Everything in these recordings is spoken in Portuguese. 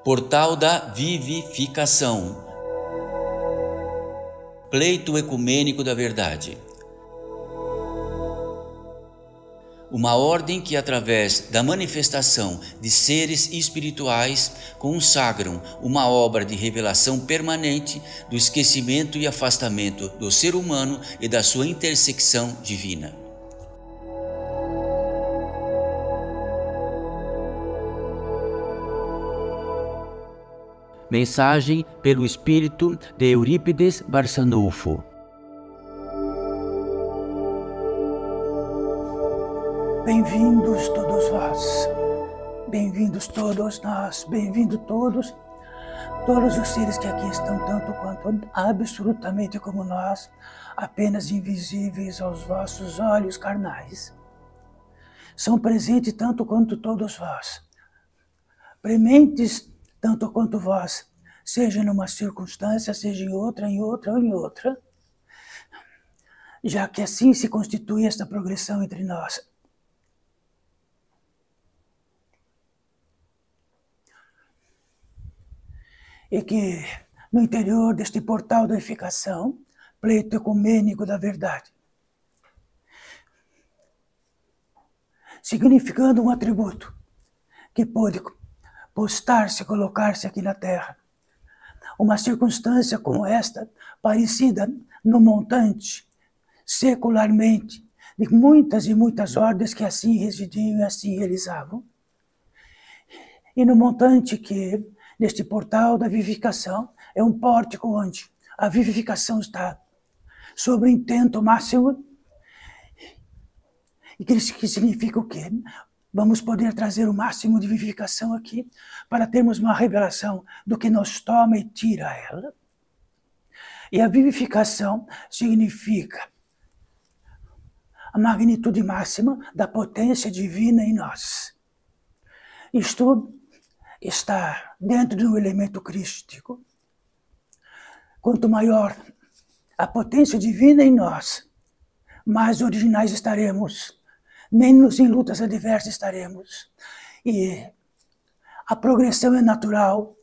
Portal da Vivificação. Pleito ecumênico da verdade. Uma ordem que, através da manifestação de seres espirituais, consagram uma obra de revelação permanente do esquecimento e afastamento do ser humano e da sua intersecção divina. Mensagem pelo espírito de Eurípides Barçanufo. Bem-vindos todos vós, bem-vindos todos nós, bem-vindos todos os seres que aqui estão, tanto quanto absolutamente como nós, apenas invisíveis aos vossos olhos carnais. São presentes tanto quanto todos vós, prementes tanto quanto vós, seja numa circunstância, seja em outra, já que assim se constitui esta progressão entre nós. E que no interior deste portal da edificação, pleito ecumênico da verdade, significando um atributo que pôde postar-se, colocar-se aqui na Terra. Uma circunstância como esta, parecida no montante, secularmente, de muitas e muitas ordens que assim residiam e assim realizavam. E no montante que, neste portal da vivificação, é um pórtico onde a vivificação está sob o intento máximo, e que significa o quê? Vamos poder trazer o máximo de vivificação aqui para termos uma revelação do que nos toma e tira ela. E a vivificação significa a magnitude máxima da potência divina em nós. Isto está dentro de um elemento crístico. Quanto maior a potência divina em nós, mais originais estaremos, menos em lutas adversas estaremos. E a progressão é natural,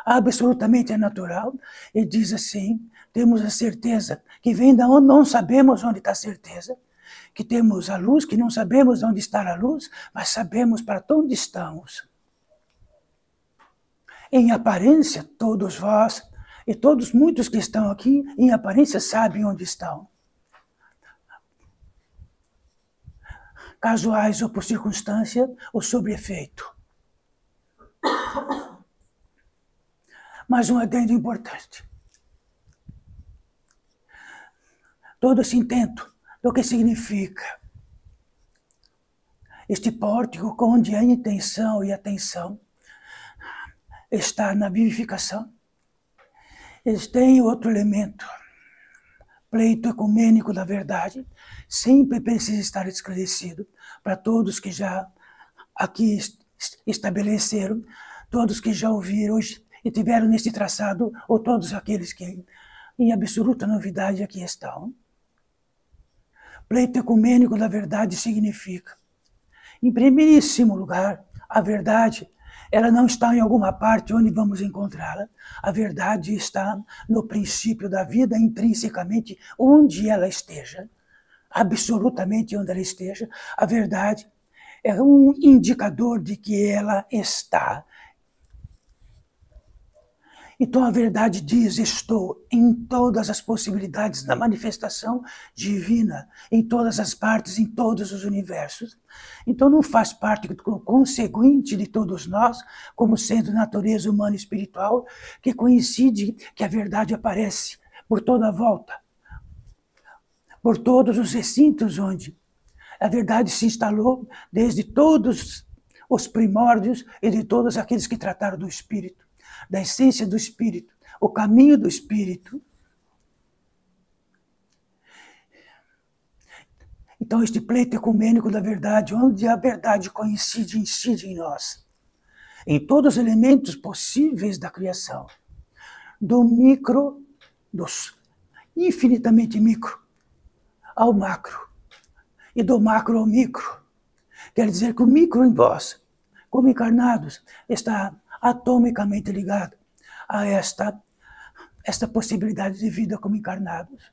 absolutamente é natural. E diz assim, temos a certeza que vem da onde não sabemos onde está a certeza, que temos a luz, que não sabemos onde está a luz, mas sabemos para onde estamos. Em aparência, todos vós e todos muitos que estão aqui, em aparência sabem onde estão. Casuais ou por circunstância ou sob efeito. Mas um adendo importante. Todo esse intento do que significa este pórtico onde a intenção e a atenção está na vivificação. Eles têm outro elemento, pleito ecumênico da verdade, sempre precisa estar esclarecido para todos que já aqui estabeleceram, todos que já ouviram e tiveram neste traçado, ou todos aqueles que em absoluta novidade aqui estão. Pleito ecumênico da verdade significa, em primeiríssimo lugar, a verdade, ela não está em alguma parte onde vamos encontrá-la. A verdade está no princípio da vida, intrinsecamente, onde ela esteja. Absolutamente onde ela esteja. A verdade é um indicador de que ela está. Então a verdade diz, estou em todas as possibilidades da manifestação divina, em todas as partes, em todos os universos. Então não faz parte do conseguinte de todos nós, como sendo natureza humana e espiritual, que coincide que a verdade aparece por toda a volta, por todos os recintos onde a verdade se instalou, desde todos os primórdios e de todos aqueles que trataram do Espírito, da essência do Espírito, o caminho do Espírito. Então este pleito ecumênico da verdade, onde a verdade coincide e incide em nós, em todos os elementos possíveis da criação, do micro, dos infinitamente micro, ao macro, e do macro ao micro. Quer dizer que o micro em vós, como encarnados, está atomicamente ligado a esta possibilidade de vida como encarnados.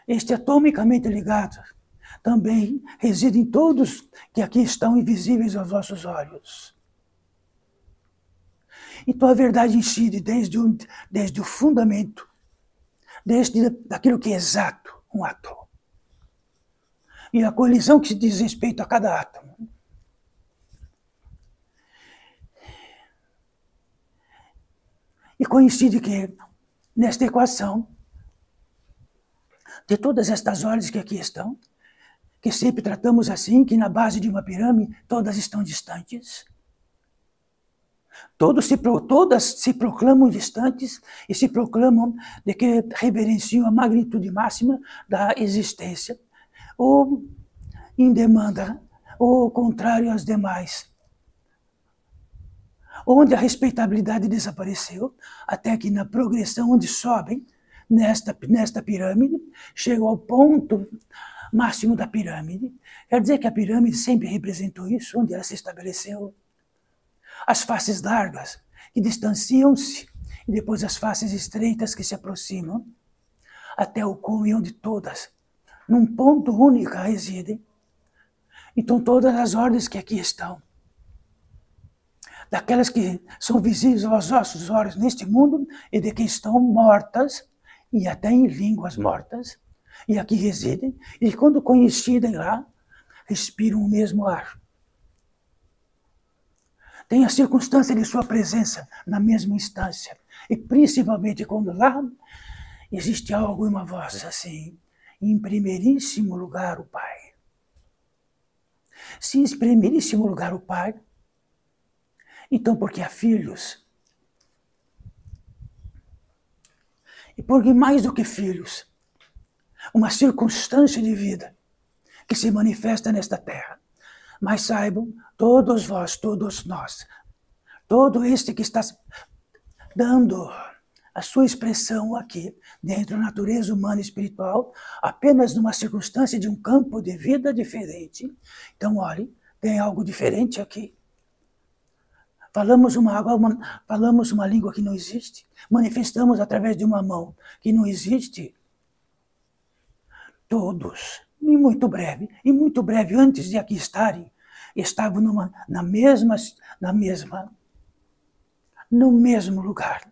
Este atomicamente ligado também reside em todos que aqui estão invisíveis aos vossos olhos. Então a verdade incide desde o fundamento, desde daquilo que é exato, um átomo. E a colisão que se diz respeito a cada átomo. E coincide que, nesta equação, de todas estas ordens que aqui estão, que sempre tratamos assim, que na base de uma pirâmide todas estão distantes, todas se proclamam distantes e se proclamam de que reverenciam a magnitude máxima da existência, ou em demanda, ou contrário às demais. Onde a respeitabilidade desapareceu, até que na progressão onde sobem, nesta pirâmide, chegam ao ponto máximo da pirâmide. Quer dizer que a pirâmide sempre representou isso, onde ela se estabeleceu. As faces largas, que distanciam-se, e depois as faces estreitas que se aproximam, até o cume onde todas, num ponto único, residem. Então todas as ordens que aqui estão, daquelas que são visíveis aos nossos olhos neste mundo e de que estão mortas, e até em línguas mortas, e aqui residem, e quando coincidem lá, respiram o mesmo ar. Tem a circunstância de sua presença na mesma instância, e principalmente quando lá existe algo e uma voz assim, em primeiríssimo lugar o Pai. Se em primeiríssimo lugar o Pai, então porque há filhos. E porque mais do que filhos, uma circunstância de vida que se manifesta nesta terra. Mas saibam, todos vós, todos nós, todo este que está dando a sua expressão aqui, dentro da natureza humana e espiritual, apenas numa circunstância de um campo de vida diferente. Então, olhe, tem algo diferente aqui. Falamos uma língua que não existe, manifestamos através de uma mão que não existe. Todos, e muito breve, antes de aqui estarem, estavam no mesmo lugar.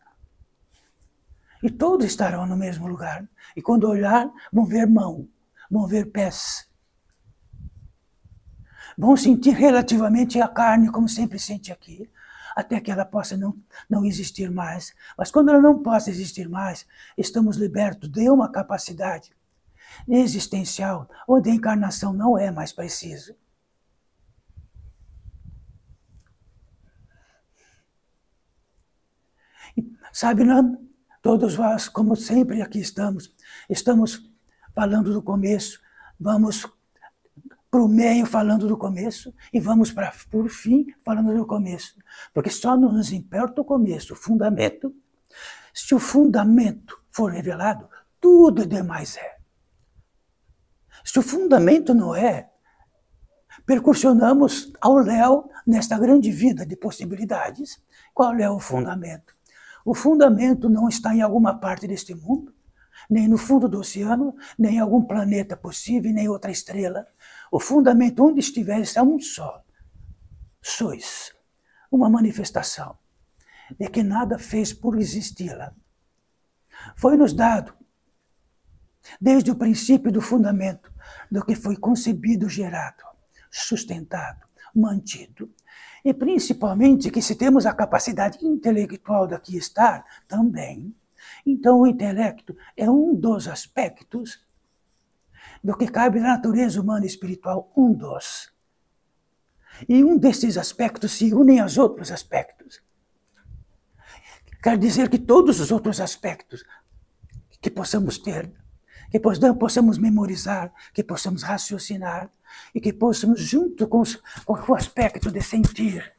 E todos estarão no mesmo lugar. E quando olhar, vão ver mão, vão ver pés. Vão sentir relativamente a carne, como sempre sente aqui, até que ela possa não existir mais. Mas quando ela não possa existir mais, estamos libertos de uma capacidade existencial, onde a encarnação não é mais preciso. Sabe, todos nós, como sempre aqui estamos falando do começo, vamos para o meio falando do começo e vamos para o fim falando do começo. Porque só nos importa o começo, o fundamento. Se o fundamento for revelado, tudo demais é. Se o fundamento não é, percussionamos ao léu nesta grande vida de possibilidades. Qual é o fundamento? O fundamento não está em alguma parte deste mundo, nem no fundo do oceano, nem em algum planeta possível, nem outra estrela. O fundamento, onde estiver, está um só. Sois uma manifestação de que nada fez por existi-la. Foi-nos dado, desde o princípio do fundamento, do que foi concebido, gerado, sustentado, mantido. E principalmente que se temos a capacidade intelectual daqui estar, também. Então o intelecto é um dos aspectos do que cabe na natureza humana e espiritual, um dos. E um desses aspectos se unem aos outros aspectos. Quer dizer que todos os outros aspectos que possamos ter, que possamos memorizar, que possamos raciocinar, e que possamos, junto com o aspecto de sentir,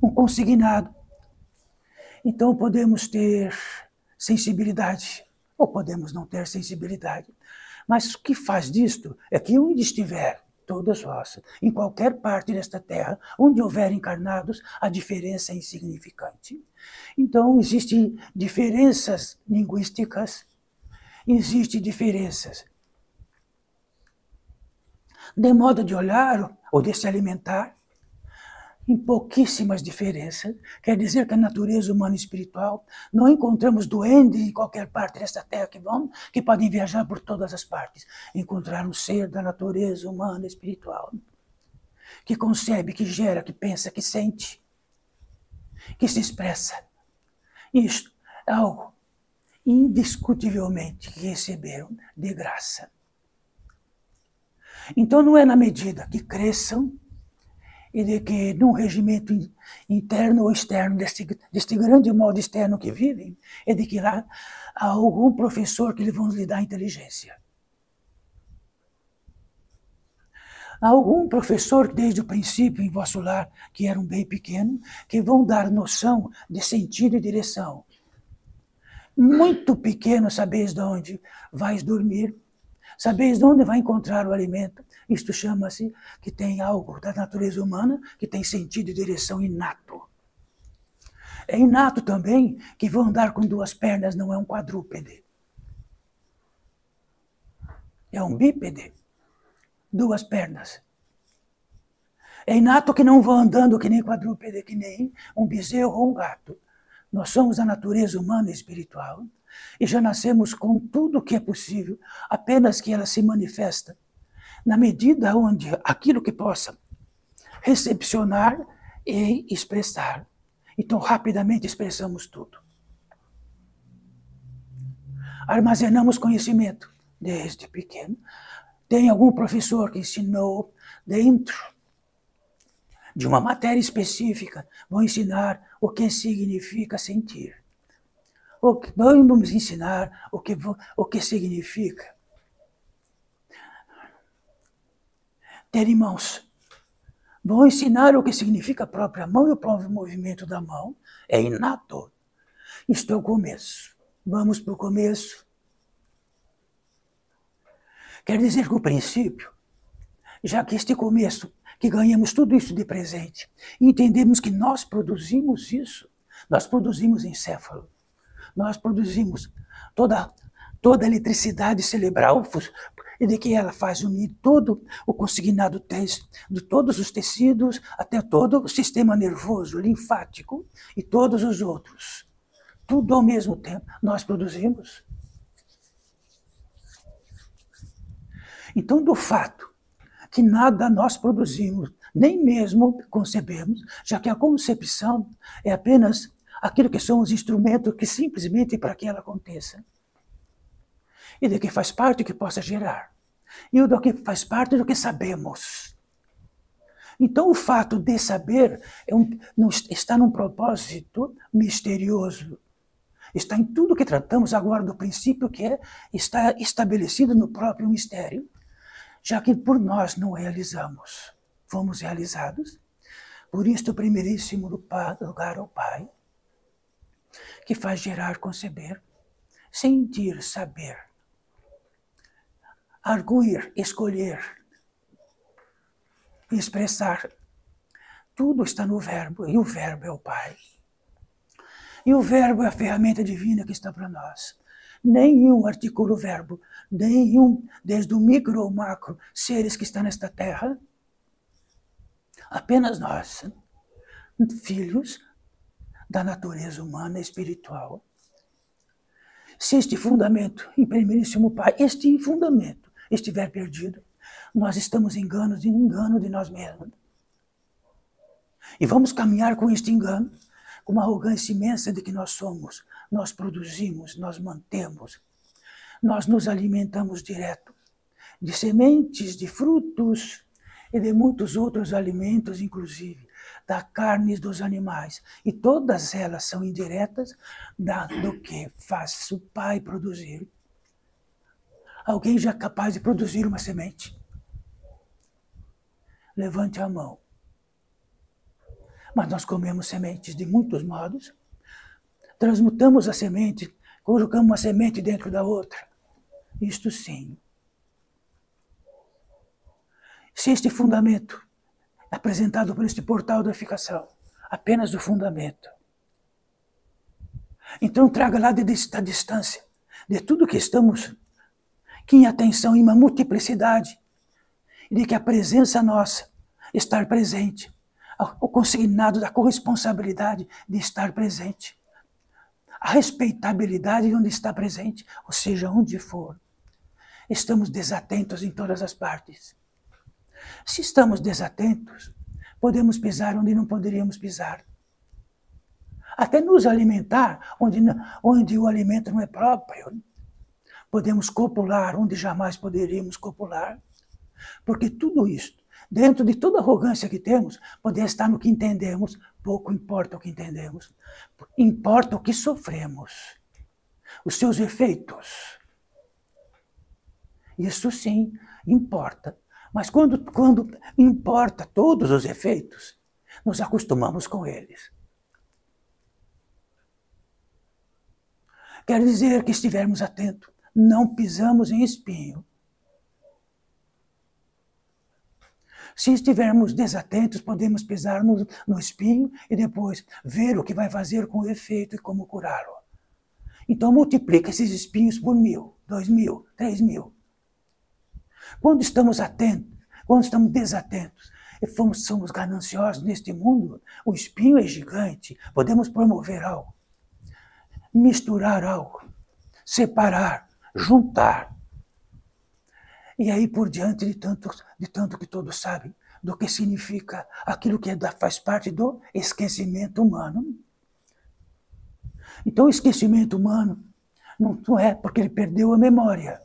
um consignado. Então podemos ter sensibilidade, ou podemos não ter sensibilidade. Mas o que faz disto é que onde estiver, Todos vós, em qualquer parte desta terra, onde houver encarnados, a diferença é insignificante. Então, existem diferenças linguísticas, existem diferenças de modo de olhar ou de se alimentar, em pouquíssimas diferenças. Quer dizer que a natureza humana e espiritual, não encontramos duendes em qualquer parte desta terra que podem viajar por todas as partes. Encontrar um ser da natureza humana e espiritual, que concebe, que gera, que pensa, que sente, que se expressa. Isto é algo indiscutivelmente que receberam de graça. Então não é na medida que cresçam e de que num regimento interno ou externo, deste grande modo externo que vivem, é de que lá há algum professor que lhe vão lhe dar inteligência. Há algum professor, desde o princípio, em vosso lar, que eram bem pequeno, que vão dar noção de sentido e direção. Muito pequeno, sabeis de onde vais dormir, sabeis de onde vai encontrar o alimento. Isto chama-se que tem algo da natureza humana, que tem sentido e direção inato. É inato também que vão andar com duas pernas, não é um quadrúpede. É um bípede. Duas pernas. É inato que não vão andando que nem quadrúpede, que nem um bezerro ou um gato. Nós somos a natureza humana e espiritual e já nascemos com tudo o que é possível, apenas que ela se manifesta na medida onde aquilo que possa recepcionar e expressar. Então, rapidamente expressamos tudo. Armazenamos conhecimento desde pequeno. Tem algum professor que ensinou dentro de uma matéria específica, vão ensinar o que significa sentir. Vamos ensinar o que significa ter mãos. Vão ensinar o que significa a própria mão e o próprio movimento da mão. É inato. Isto é o começo. Vamos para o começo. Quer dizer que o princípio, já que este começo, que ganhamos tudo isso de presente, e entendemos que nós produzimos isso, nós produzimos encéfalo, nós produzimos toda a eletricidade cerebral, e de que ela faz unir todo o consignado de todos os tecidos, até todo o sistema nervoso, linfático e todos os outros. Tudo ao mesmo tempo, nós produzimos. Então, do fato que nada nós produzimos, nem mesmo concebemos, já que a concepção é apenas aquilo que são os instrumentos que simplesmente para que ela aconteça. E de que faz parte que possa gerar. E do que faz parte do que sabemos. Então o fato de saber está num propósito misterioso. Está em tudo que tratamos agora do princípio que está estabelecido no próprio mistério. Já que por nós não realizamos, fomos realizados. Por isto, o primeiríssimo lugar ao Pai, que faz gerar, conceber, sentir, saber, arguir, escolher, expressar. Tudo está no verbo, e o verbo é o Pai. E o verbo é a ferramenta divina que está para nós. Nenhum articula o verbo, nenhum, desde o micro ao macro, seres que estão nesta terra. Apenas nós, filhos da natureza humana e espiritual. Se este fundamento, em primeiríssimo Pai, este fundamento estiver perdido, nós estamos em engano de nós mesmos. E vamos caminhar com este engano, com uma arrogância imensa de que nós somos. Nós produzimos, nós mantemos, nós nos alimentamos direto de sementes, de frutos e de muitos outros alimentos, inclusive da carne dos animais. E todas elas são indiretas do que faz o Pai produzir. Alguém já é capaz de produzir uma semente? Levante a mão. Mas nós comemos sementes de muitos modos. Transmutamos a semente, colocamos uma semente dentro da outra. Isto sim. Se este fundamento apresentado por este portal da unificação, apenas o fundamento, então traga lá da distância, de tudo que estamos, que em atenção, em uma multiplicidade, e de que a presença nossa, estar presente, o consignado da corresponsabilidade de estar presente, a respeitabilidade de onde está presente, ou seja, onde for. Estamos desatentos em todas as partes. Se estamos desatentos, podemos pisar onde não poderíamos pisar. Até nos alimentar onde o alimento não é próprio. Podemos copular onde jamais poderíamos copular. Porque tudo isso, dentro de toda a arrogância que temos, poder estar no que entendemos, pouco importa o que entendemos. Importa o que sofremos. Os seus efeitos. Isso sim, importa. Mas quando importa todos os efeitos, nos acostumamos com eles. Quer dizer que estivermos atentos, não pisamos em espinho. Se estivermos desatentos, podemos pisar no espinho e depois ver o que vai fazer com o efeito e como curá-lo. Então multiplica esses espinhos por 1.000, 2.000, 3.000. Quando estamos atentos, quando estamos desatentos, e somos gananciosos neste mundo, o espinho é gigante, podemos promover algo, misturar algo, separar, juntar. E aí por diante de tanto que todos sabem do que significa aquilo que faz parte do esquecimento humano. Então o esquecimento humano não é porque ele perdeu a memória.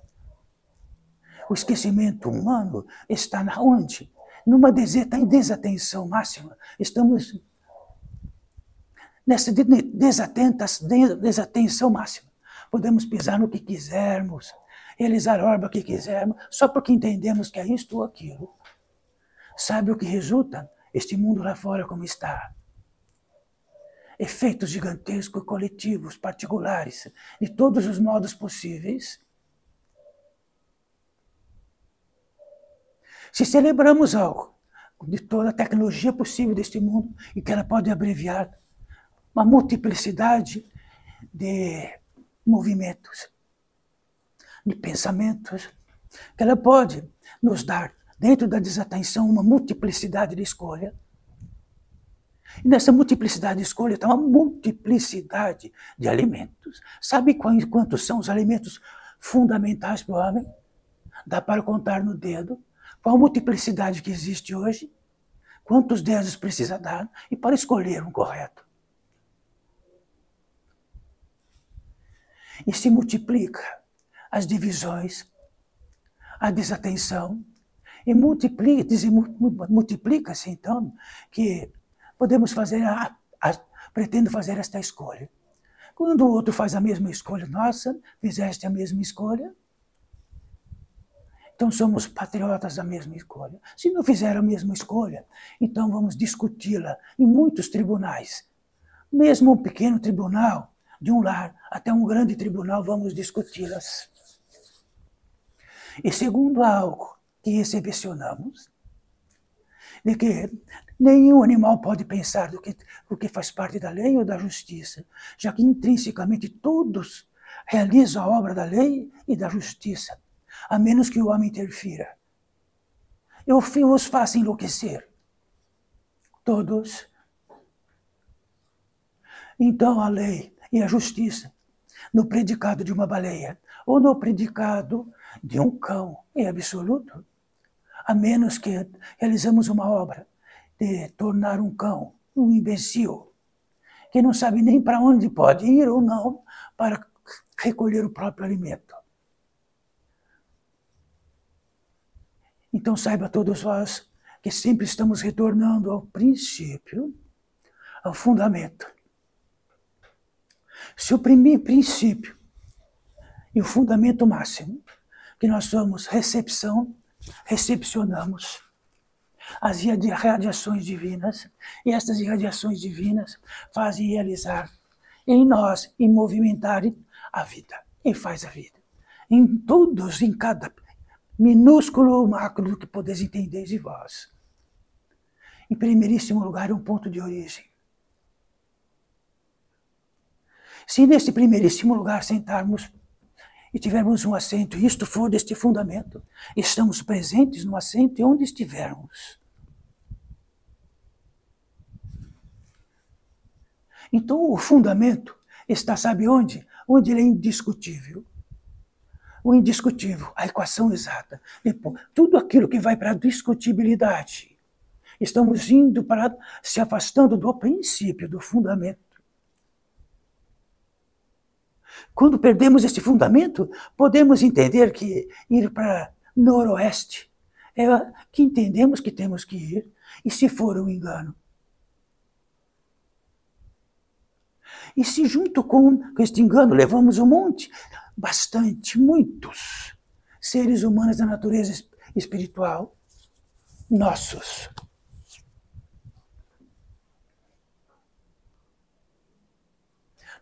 O esquecimento humano está onde? Numa desatenção máxima. Estamos nessa desatenção máxima. Podemos pisar no que quisermos, realizar a obra que quisermos, só porque entendemos que é isto ou aquilo. Sabe o que resulta? Este mundo lá fora como está. Efeitos gigantescos, coletivos, particulares, de todos os modos possíveis. Se celebramos algo de toda a tecnologia possível deste mundo e que ela pode abreviar uma multiplicidade de movimentos, de pensamentos, que ela pode nos dar, dentro da desatenção, uma multiplicidade de escolha. E nessa multiplicidade de escolha está uma multiplicidade de alimentos. Sabe quantos são os alimentos fundamentais para o homem? Dá para contar no dedo. Qual a multiplicidade que existe hoje? Quantos dedos precisa dar? E para escolher um correto. E se multiplica as divisões, a desatenção, e multiplica-se então que podemos fazer, pretendo fazer esta escolha. Quando o outro faz a mesma escolha, nossa, fizeste a mesma escolha, então somos patriotas da mesma escolha. Se não fizer a mesma escolha, então vamos discuti-la em muitos tribunais. Mesmo um pequeno tribunal, de um lar até um grande tribunal, vamos discuti-las. E segundo algo que recepcionamos, de que nenhum animal pode pensar do que faz parte da lei ou da justiça, já que intrinsecamente todos realizam a obra da lei e da justiça, a menos que o homem interfira. Eu os faço enlouquecer. Todos. Então a lei e a justiça, no predicado de uma baleia, ou no predicado de um cão, em absoluto, a menos que realizamos uma obra de tornar um cão um imbecil, que não sabe nem para onde pode ir ou não para recolher o próprio alimento. Então saiba todos vós que sempre estamos retornando ao princípio, ao fundamento. Se o primeiro princípio e o fundamento máximo, que nós somos recepcionamos as irradiações divinas, e estas irradiações divinas fazem realizar em nós e movimentar a vida, e faz a vida. Em todos, em cada minúsculo macro do que podeis entender de vós. Em primeiríssimo lugar, um ponto de origem. Se nesse primeiríssimo lugar sentarmos e tivermos um assento, e isto for deste fundamento, estamos presentes no assento e onde estivermos. Então o fundamento está, sabe onde? Onde ele é indiscutível. O indiscutível, a equação exata. Depois, tudo aquilo que vai para a discutibilidade. Estamos indo para, se afastando do princípio, do fundamento. Quando perdemos esse fundamento, podemos entender que ir para noroeste é que entendemos que temos que ir, e se for um engano. E se junto com este engano levamos um monte, bastante, muitos seres humanos da natureza espiritual, nossos.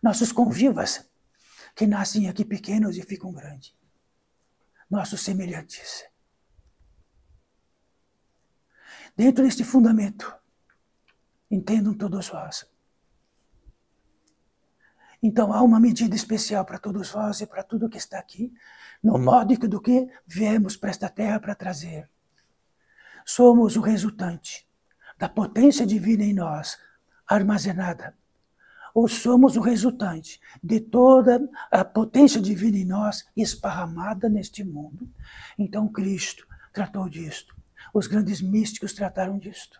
Nossos convivas, que nascem aqui pequenos e ficam grandes. Nossos semelhantes. Dentro deste fundamento, entendam todos vós. Então há uma medida especial para todos vós e para tudo que está aqui, no modo do que viemos para esta terra para trazer. Somos o resultante da potência divina em nós, armazenada. Ou somos o resultante de toda a potência divina em nós esparramada neste mundo. Então Cristo tratou disto. Os grandes místicos trataram disto.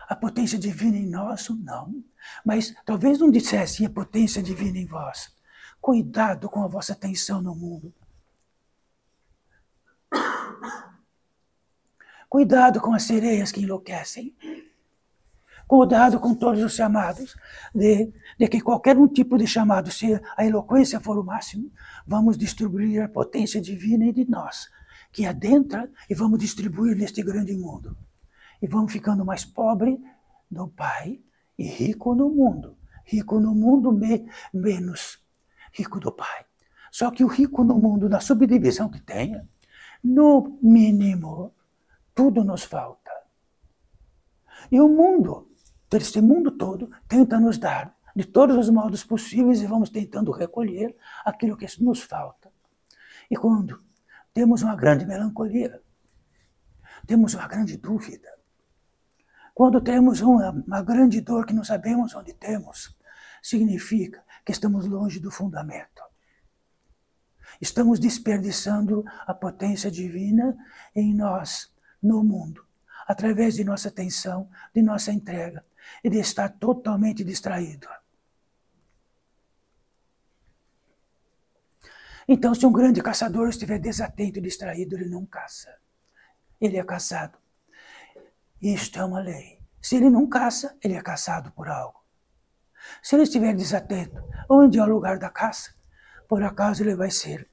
A potência divina em nós, não. Mas talvez não dissessem a potência divina em vós. Cuidado com a vossa atenção no mundo. Cuidado com as sereias que enlouquecem. Cuidado com todos os chamados, de que qualquer um tipo de chamado, se a eloquência for o máximo, vamos distribuir a potência divina de nós, que adentra e vamos distribuir neste grande mundo. E vamos ficando mais pobre do Pai e rico no mundo. Rico no mundo menos rico do Pai. Só que o rico no mundo, na subdivisão que tenha, no mínimo, tudo nos falta. E o mundo, esse mundo todo, tenta nos dar de todos os modos possíveis e vamos tentando recolher aquilo que nos falta. E quando temos uma grande melancolia, temos uma grande dúvida, quando temos uma grande dor que não sabemos onde temos, significa que estamos longe do fundamento. Estamos desperdiçando a potência divina em nós, no mundo, através de nossa atenção, de nossa entrega, e de estar totalmente distraído. Então, se um grande caçador estiver desatento e distraído, ele não caça. Ele é caçado. Isto é uma lei. Se ele não caça, ele é caçado por algo. Se ele estiver desatento, onde é o lugar da caça? Por acaso ele vai ser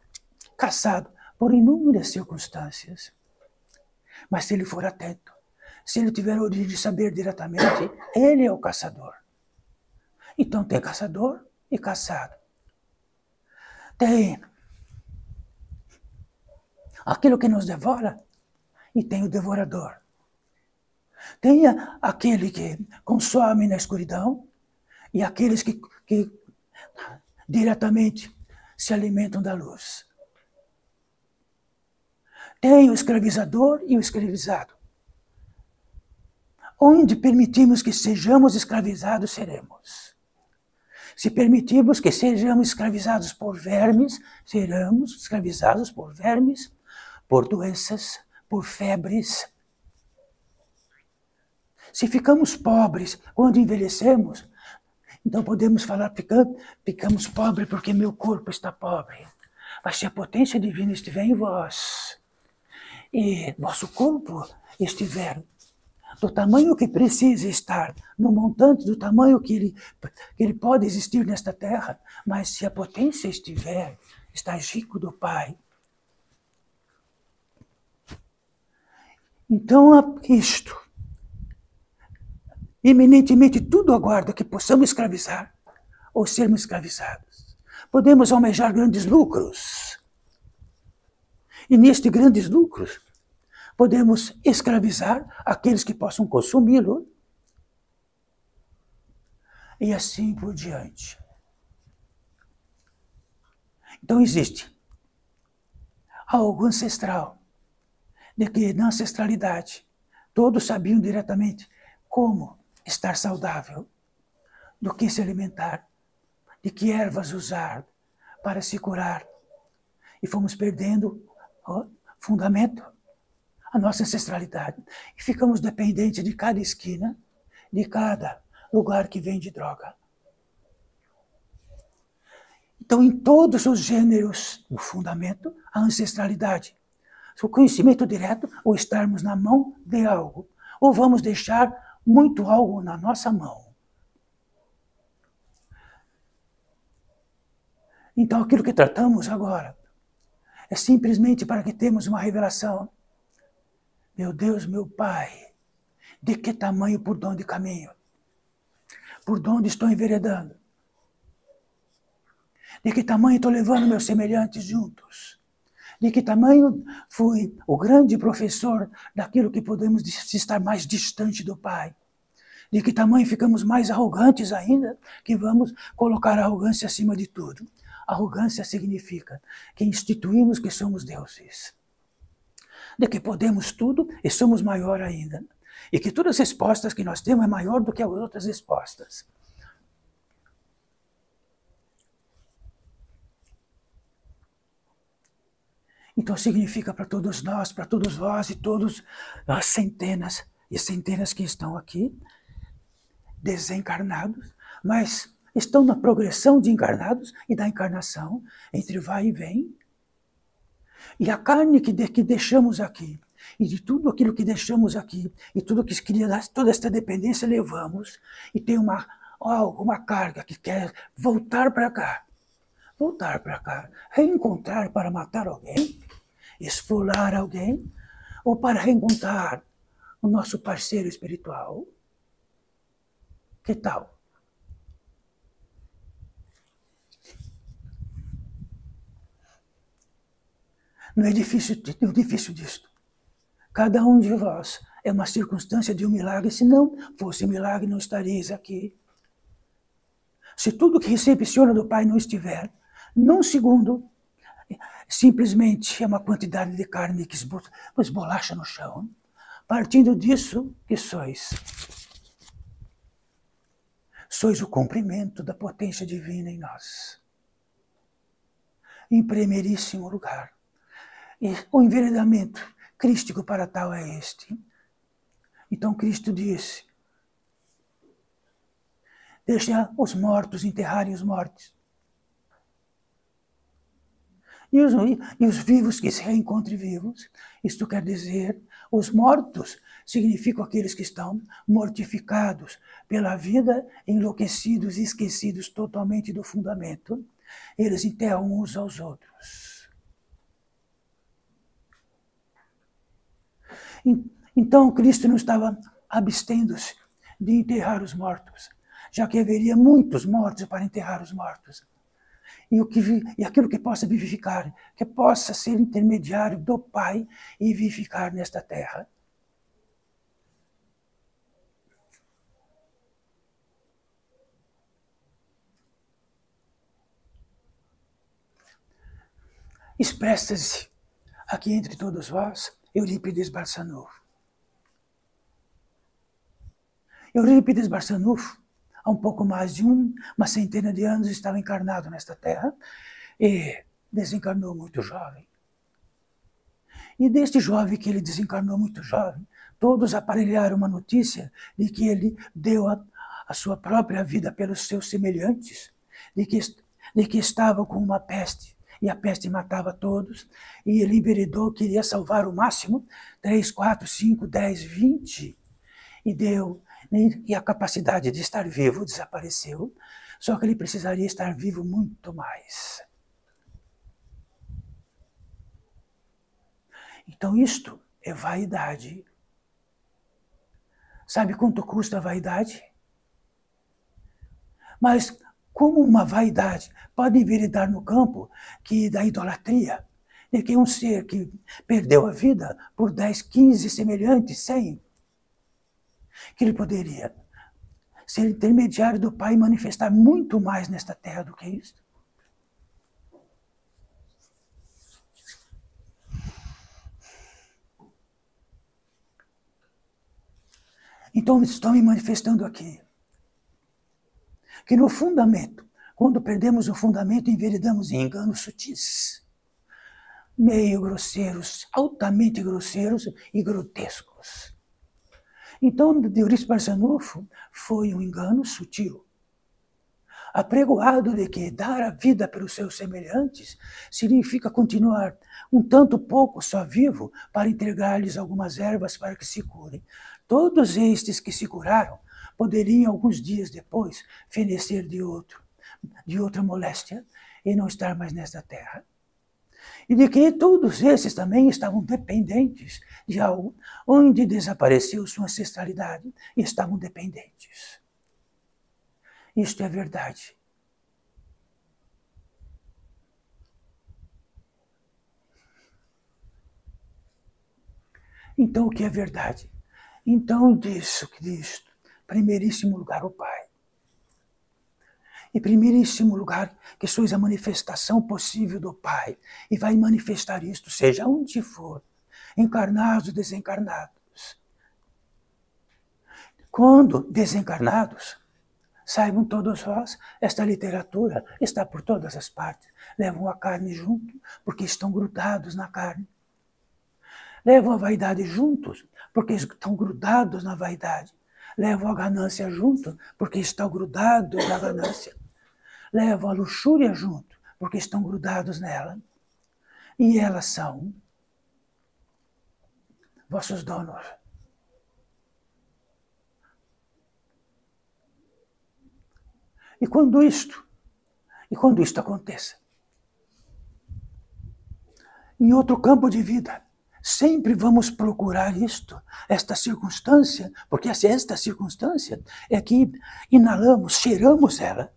caçado por inúmeras circunstâncias. Mas se ele for atento, se ele tiver a origem de saber diretamente, ele é o caçador. Então tem caçador e caçado. Tem aquilo que nos devora e tem o devorador. Tem aquele que consome na escuridão e aqueles que diretamente se alimentam da luz. Tem o escravizador e o escravizado. Onde permitimos que sejamos escravizados, seremos. Se permitirmos que sejamos escravizados por vermes, seremos escravizados por vermes, por doenças, por febres. Se ficamos pobres quando envelhecemos, então podemos falar, ficamos pobres porque meu corpo está pobre. Mas se a potência divina estiver em vós, e vosso corpo estiver do tamanho que precisa estar, no montante do tamanho que ele pode existir nesta terra, mas se a potência estiver, está rico do Pai. Então, isto, eminentemente tudo aguarda que possamos escravizar ou sermos escravizados. Podemos almejar grandes lucros. E nestes grandes lucros, podemos escravizar aqueles que possam consumi-lo. E assim por diante. Então existe algo ancestral, de que na ancestralidade todos sabiam diretamente como estar saudável, do que se alimentar, de que ervas usar para se curar. E fomos perdendo o fundamento, a nossa ancestralidade. E ficamos dependentes de cada esquina, de cada lugar que vende droga. Então, em todos os gêneros, o fundamento, a ancestralidade. O conhecimento direto, ou estarmos na mão de algo, ou vamos deixar muito algo na nossa mão. Então, aquilo que tratamos agora é simplesmente para que tenhamos uma revelação. Meu Deus, meu Pai, de que tamanho, por onde caminho? Por onde estou enveredando? De que tamanho estou levando meus semelhantes juntos? De que tamanho fui o grande professor daquilo que podemos estar mais distante do Pai? De que tamanho ficamos mais arrogantes ainda, que vamos colocar a arrogância acima de tudo? Arrogância significa que instituímos que somos deuses. De que podemos tudo e somos maior ainda. E que todas as respostas que nós temos é maior do que as outras respostas. Então significa para todos nós, para todos vós e todos as centenas e centenas que estão aqui, desencarnados, mas estão na progressão de encarnados e da encarnação, entre vai e vem. E a carne que deixamos aqui, e de tudo aquilo que deixamos aqui, e tudo que toda esta dependência levamos, e tem uma carga que quer voltar para cá, reencontrar para matar alguém, esfolar alguém, ou para reencontrar o nosso parceiro espiritual. Que tal? Não é difícil disto. Cada um de vós é uma circunstância de um milagre. Se não fosse milagre, não estaríeis aqui. Se tudo que recepciona do Pai não estiver, num segundo, simplesmente é uma quantidade de carne que esbolacha no chão. Partindo disso, que sois? Sois o cumprimento da potência divina em nós. Em primeiríssimo lugar. E o enveredamento crístico para tal é este. Então Cristo disse, deixa os mortos enterrarem os mortos. E os vivos que se reencontrem vivos. Isto quer dizer, os mortos significam aqueles que estão mortificados pela vida, enlouquecidos e esquecidos totalmente do fundamento. Eles enterram uns aos outros. Então Cristo não estava abstendo-se de enterrar os mortos, já que haveria muitos mortos para enterrar os mortos. E aquilo que possa vivificar, que possa ser intermediário do Pai e vivificar nesta terra. Expressa-se aqui entre todos vós Eurípides Barçanufo. Eurípides Barçanufo, há um pouco mais de uma centena de anos, estava encarnado nesta terra e desencarnou muito jovem. E deste jovem que ele desencarnou muito jovem, todos aparelharam uma notícia de que ele deu a sua própria vida pelos seus semelhantes, de que estava com uma peste, e a peste matava todos, e ele enveredou, queria salvar o máximo, 3, 4, 5, 10, 20, e a capacidade de estar vivo desapareceu, só que ele precisaria estar vivo muito mais. Então isto é vaidade. Sabe quanto custa a vaidade? Mas como uma vaidade pode enveredar no campo da idolatria, de que um ser que perdeu a vida por 10, 15 semelhantes, 100, que ele poderia ser intermediário do Pai e manifestar muito mais nesta terra do que isso. Então, estou me manifestando aqui que no fundamento, quando perdemos o fundamento, enveredamos em enganos sutis, meio grosseiros, altamente grosseiros e grotescos. Então, de Eurípides Barçanufo foi um engano sutil, apregoado de que dar a vida pelos seus semelhantes significa continuar um tanto pouco só vivo para entregar-lhes algumas ervas para que se curem. Todos estes que se curaram poderiam, alguns dias depois, fenecer de outra moléstia e não estar mais nesta terra. E de que todos esses também estavam dependentes de algo onde desapareceu sua ancestralidade e estavam dependentes. Isto é verdade. Então, o que é verdade? Então, disto, primeiríssimo lugar, o Pai. Em primeiríssimo lugar, que sois a manifestação possível do Pai. E vai manifestar isto, seja onde for, encarnados ou desencarnados. Quando desencarnados, saibam todos vós, esta literatura está por todas as partes. Levam a carne junto, porque estão grudados na carne. Levam a vaidade juntos, porque estão grudados na vaidade. Levam a ganância junto, porque estão grudados na ganância. Levam a luxúria junto, porque estão grudados nela. E elas são vossos donos. E quando isto aconteça, em outro campo de vida, sempre vamos procurar esta circunstância, porque esta circunstância é que inalamos, cheiramos ela,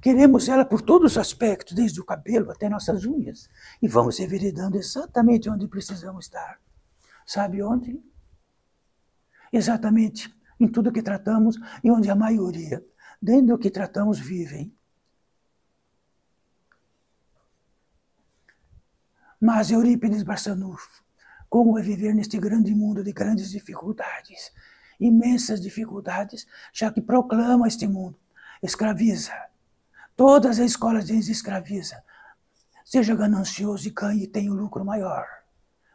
queremos ela por todos os aspectos, desde o cabelo até nossas unhas, e vamos enveredando exatamente onde precisamos estar. Sabe onde? Exatamente em tudo que tratamos e onde a maioria, dentro do que tratamos, vivem. Mas Eurípides Barçanufo, como é viver neste grande mundo de grandes dificuldades, imensas dificuldades, já que proclama este mundo, escraviza. Todas as escolas dizem escraviza. Seja ganancioso e ganhe e tenha um lucro maior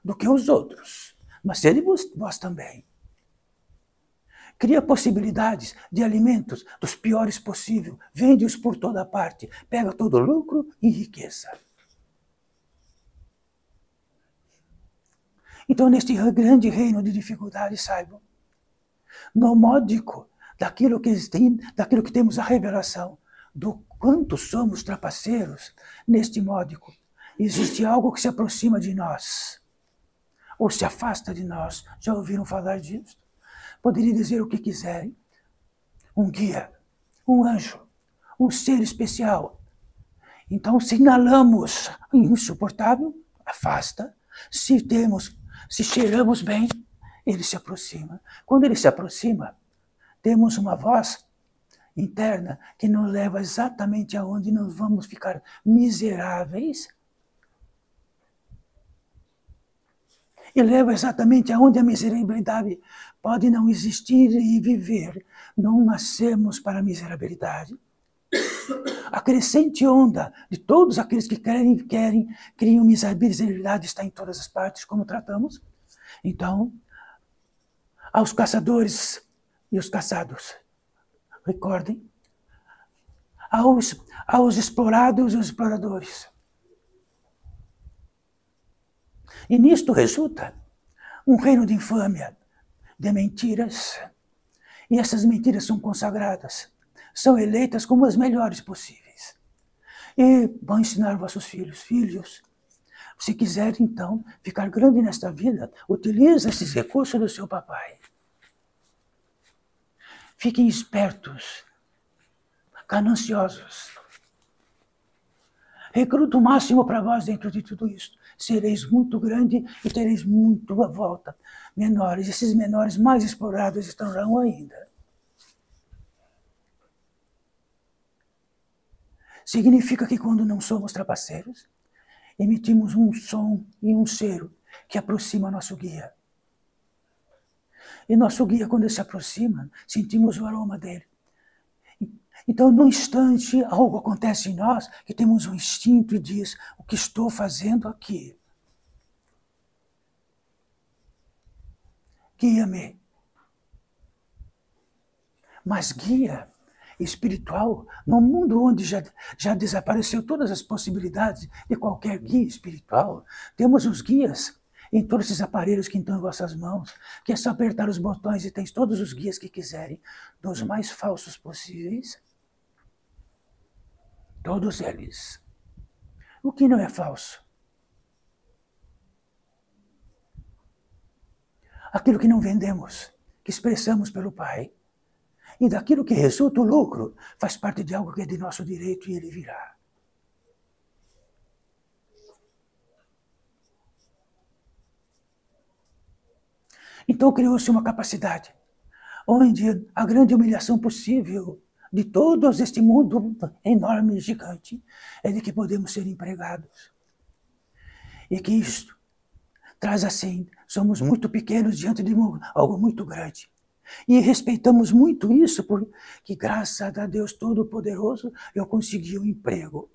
do que os outros, mas sede vós também. Cria possibilidades de alimentos dos piores possível, vende-os por toda parte, pega todo o lucro e riqueza. Então, neste grande reino de dificuldades, saibam, no módico daquilo que temos a revelação, do quanto somos trapaceiros, neste módico, existe algo que se aproxima de nós, ou se afasta de nós. Já ouviram falar disso? Poderia dizer o que quiserem. Um guia, um anjo, um ser especial. Então, se inalamos insuportável, afasta. Se cheiramos bem, ele se aproxima. Quando ele se aproxima, temos uma voz interna que nos leva exatamente aonde nós vamos ficar miseráveis e leva exatamente aonde a miserabilidade pode não existir e viver. Não nascemos para a miserabilidade. A crescente onda de todos aqueles que criam miserabilidade está em todas as partes, como tratamos. Então, aos caçadores e os caçados, recordem, aos explorados e os exploradores. E nisto resulta um reino de infâmia, de mentiras. E essas mentiras são consagradas, são eleitas como as melhores possíveis. E vão ensinar vossos filhos, se quiserem então ficar grande nesta vida, utilize esses recursos do seu papai. Fiquem espertos. gananciosos. Recruta o máximo para vós dentro de tudo isso. Sereis muito grande e tereis muito à volta. Menores, esses menores mais explorados estarão ainda. Significa que quando não somos trapaceiros, emitimos um som e um cheiro que aproxima nosso guia. E nosso guia, quando ele se aproxima, sentimos o aroma dele. Então, num instante, algo acontece em nós que temos um instinto e diz: o que estou fazendo aqui? Guia-me. Mas guia espiritual, num mundo onde já desapareceu todas as possibilidades de qualquer guia espiritual, temos os guias em todos esses aparelhos que estão em vossas mãos, que é só apertar os botões e tens todos os guias que quiserem, dos mais falsos possíveis, todos eles. O que não é falso? Aquilo que não vendemos, que expressamos pelo Pai. E daquilo que resulta o lucro, faz parte de algo que é de nosso direito e ele virá. Então criou-se uma capacidade, onde a grande humilhação possível de todos este mundo enorme e gigante é de que podemos ser empregados. E que isto traz assim, somos muito pequenos diante de algo muito grande. E respeitamos muito isso, porque graças a Deus Todo-Poderoso eu consegui um emprego.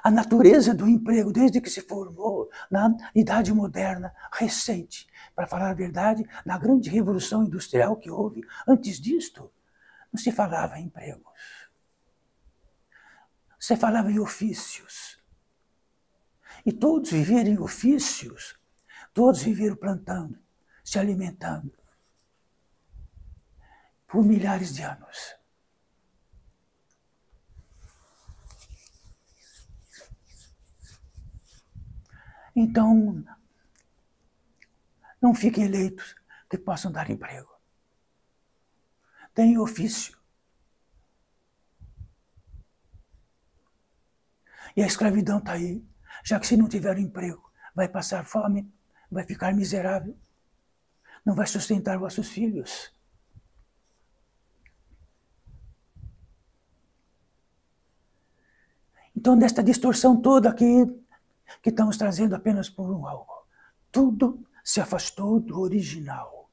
A natureza do emprego, desde que se formou na Idade Moderna, recente, para falar a verdade, na grande revolução industrial que houve, antes disto, não se falava em empregos. Se falava em ofícios. E todos viveram em ofícios, todos viveram plantando, se alimentando, por milhares de anos. Então, não fiquem eleitos que possam dar emprego. Tem ofício. E a escravidão está aí, já que se não tiver emprego, vai passar fome, vai ficar miserável, não vai sustentar vossos filhos. Então, desta distorção toda que estamos trazendo apenas por um algo, tudo se afastou do original.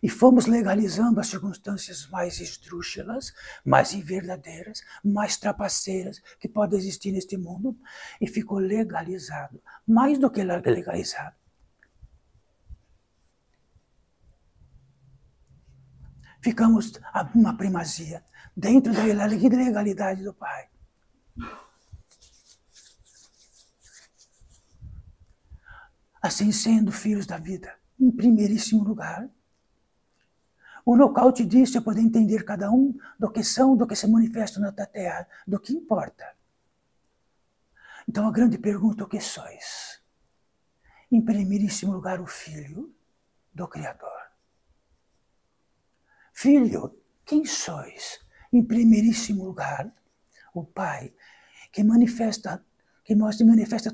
E fomos legalizando as circunstâncias mais esdrúxulas, mais inverdadeiras, mais trapaceiras que podem existir neste mundo, e ficou legalizado, mais do que legalizado. Ficamos uma primazia dentro da legalidade do Pai. Assim sendo, filhos da vida, em primeiríssimo lugar, o nocaute disso é poder entender cada um do que são, do que se manifesta na terra, do que importa. Então a grande pergunta: o que sois? Em primeiríssimo lugar, o Filho do Criador. Filho, quem sois? Em primeiríssimo lugar, o Pai, que manifesta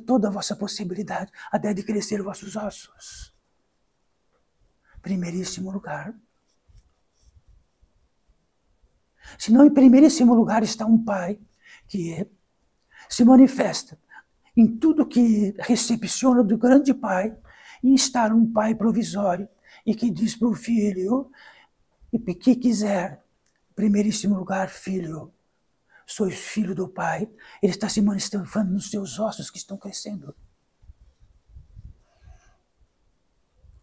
toda a vossa possibilidade, até de crescer vossos ossos. Primeiríssimo lugar. Se não, em primeiríssimo lugar está um Pai que se manifesta em tudo que recepciona do grande Pai e instala um Pai provisório e que diz para o Filho, e que quiser, em primeiríssimo lugar, Filho, sois filho do Pai, ele está se manifestando nos seus ossos que estão crescendo.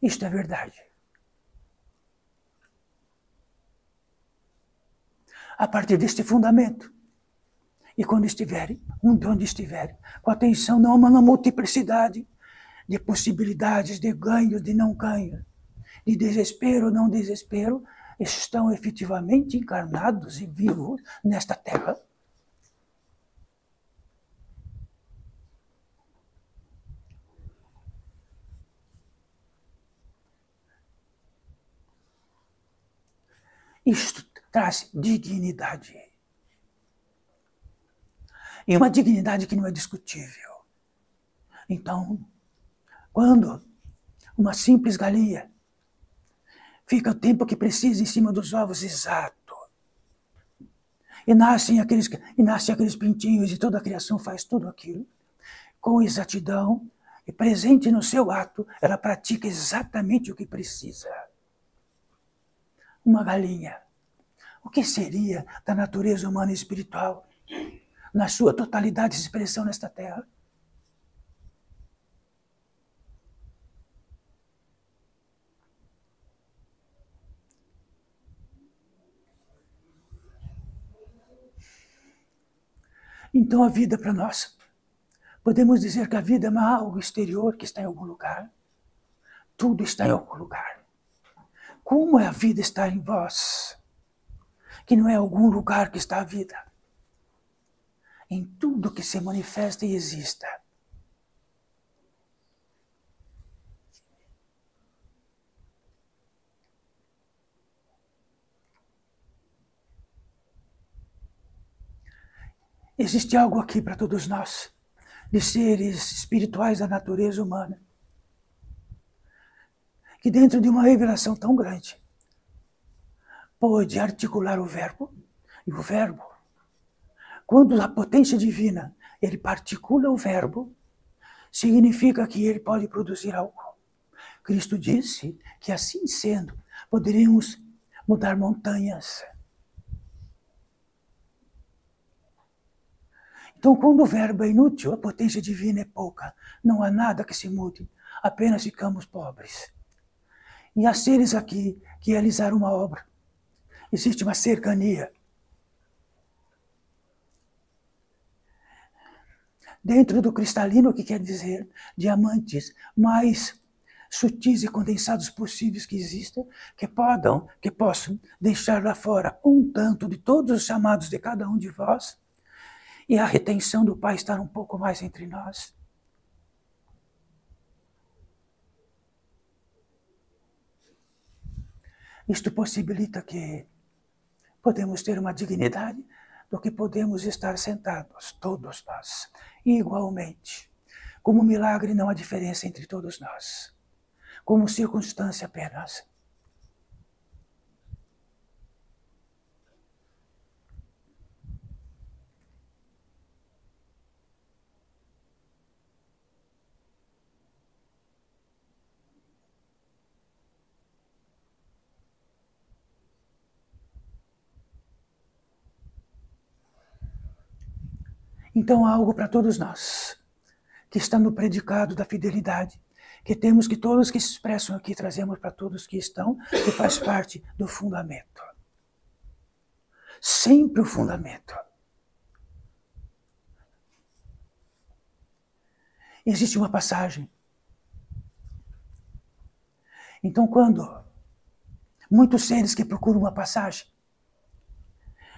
Isto é verdade. A partir deste fundamento, e quando estiverem, onde estiverem, com atenção não a uma multiplicidade de possibilidades, de ganhos, de não ganhos, de desespero ou não desespero, estão efetivamente encarnados e vivos nesta terra. Isto traz dignidade. E uma dignidade que não é discutível. Então, quando uma simples galinha fica o tempo que precisa em cima dos ovos exato, e nascem aqueles pintinhos e toda a criação faz tudo aquilo, com exatidão, e presente no seu ato, ela pratica exatamente o que precisa. Uma galinha. O que seria da natureza humana e espiritual na sua totalidade de expressão nesta terra? Então a vida para nós, podemos dizer que a vida não é algo exterior que está em algum lugar. Tudo está em algum lugar. Como é a vida estar em vós? Que não é algum lugar que está a vida. Em tudo que se manifesta e exista. Existe algo aqui para todos nós, de seres espirituais da natureza humana, que dentro de uma revelação tão grande, pode articular o verbo, e o verbo, quando a potência divina, ele particula o verbo, significa que ele pode produzir algo. Cristo disse que assim sendo, poderíamos mudar montanhas. Então, quando o verbo é inútil, a potência divina é pouca. Não há nada que se mude, apenas ficamos pobres. E há seres aqui que realizaram uma obra. Existe uma cercania. Dentro do cristalino, o que quer dizer? Diamantes mais sutis e condensados possíveis que existam, que possam deixar lá fora um tanto de todos os chamados de cada um de vós, e a retenção do Pai estar um pouco mais entre nós. Isto possibilita que podemos ter uma dignidade do que podemos estar sentados, todos nós, igualmente. Como milagre não há diferença entre todos nós. Como circunstância apenas. Então há algo para todos nós, que está no predicado da fidelidade, que temos que todos que se expressam aqui trazemos para todos que estão, que faz parte do fundamento. Sempre o fundamento. Existe uma passagem. Então, quando muitos seres que procuram uma passagem,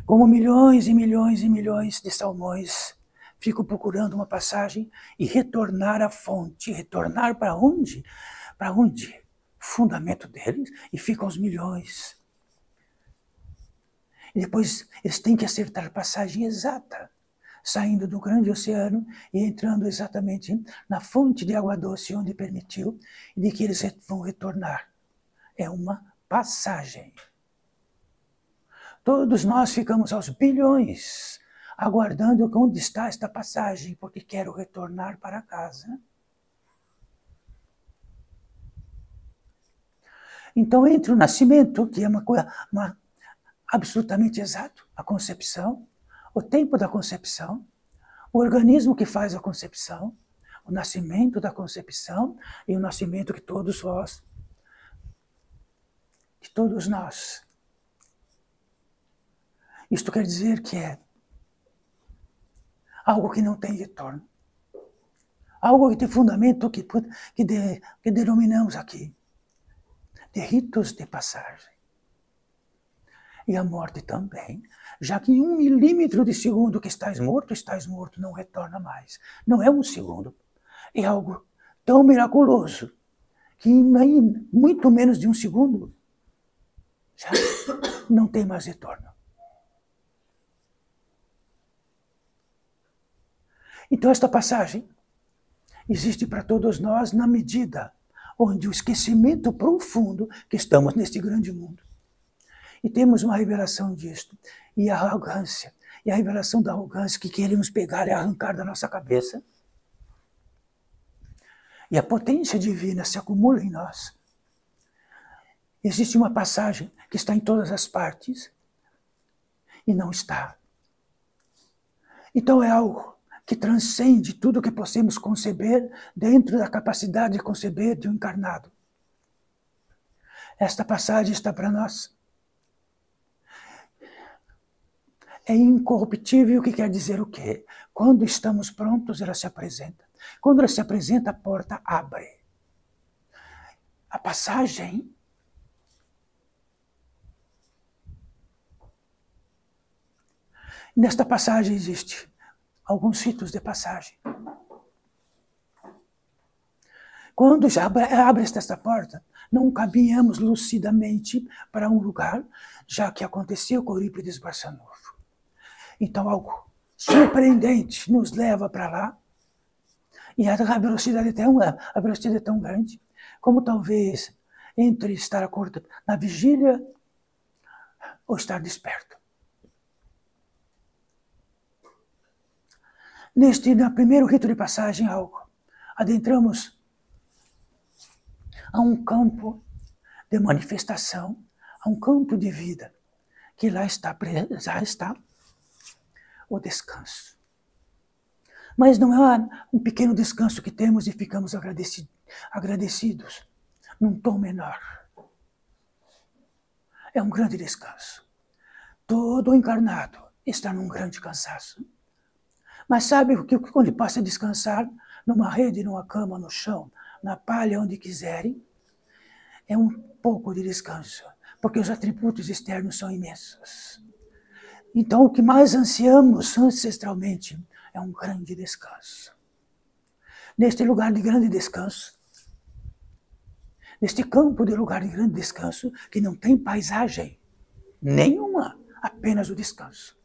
como milhões e milhões e milhões de salmões, ficam procurando uma passagem e retornar à fonte. Retornar para onde? Para onde? O fundamento deles, e ficam os milhões. E depois eles têm que acertar a passagem exata, saindo do grande oceano e entrando exatamente na fonte de água doce onde permitiu, e de que eles vão retornar. É uma passagem. Todos nós ficamos aos bilhões, aguardando onde está esta passagem, porque quero retornar para casa. Então, entre o nascimento, que é uma coisa absolutamente exato, a concepção, o tempo da concepção, o organismo que faz a concepção, o nascimento da concepção e o nascimento que todos vós, de todos nós. Isto quer dizer que é algo que não tem retorno. Algo que tem fundamento que denominamos aqui de ritos de passagem. E a morte também, já que em 1 milímetro de segundo que estás morto, não retorna mais. Não é 1 segundo. É algo tão miraculoso que em muito menos de 1 segundo já não tem mais retorno. Então esta passagem existe para todos nós na medida onde o esquecimento profundo que estamos neste grande mundo. E temos uma revelação disto. E a arrogância, e a revelação da arrogância que queremos pegar e arrancar da nossa cabeça. E a potência divina se acumula em nós. Existe uma passagem que está em todas as partes e não está. Então é algo que transcende tudo que possamos conceber dentro da capacidade de conceber de um encarnado. Esta passagem está para nós. É incorruptível, o que quer dizer o quê? Quando estamos prontos, ela se apresenta. Quando ela se apresenta, a porta abre. A passagem nesta passagem existe alguns ritos de passagem. Quando já abre-se esta porta, não caminhamos lucidamente para um lugar, já que aconteceu com Eurípides Barçanufo. Então algo surpreendente nos leva para lá, e a velocidade é tão grande, como talvez entre estar acordado na vigília ou estar desperto. No primeiro rito de passagem, adentramos a um campo de manifestação, a um campo de vida, que lá já está o descanso. Mas não é um pequeno descanso que temos e ficamos agradecidos num tom menor. É um grande descanso. Todo encarnado está num grande cansaço. Mas sabe o que quando passa a descansar numa rede, numa cama, no chão, na palha, onde quiserem, é um pouco de descanso, porque os atributos externos são imensos. Então, o que mais ansiamos ancestralmente é um grande descanso. Neste lugar de grande descanso, neste campo de lugar de grande descanso, que não tem paisagem nenhuma, apenas o descanso.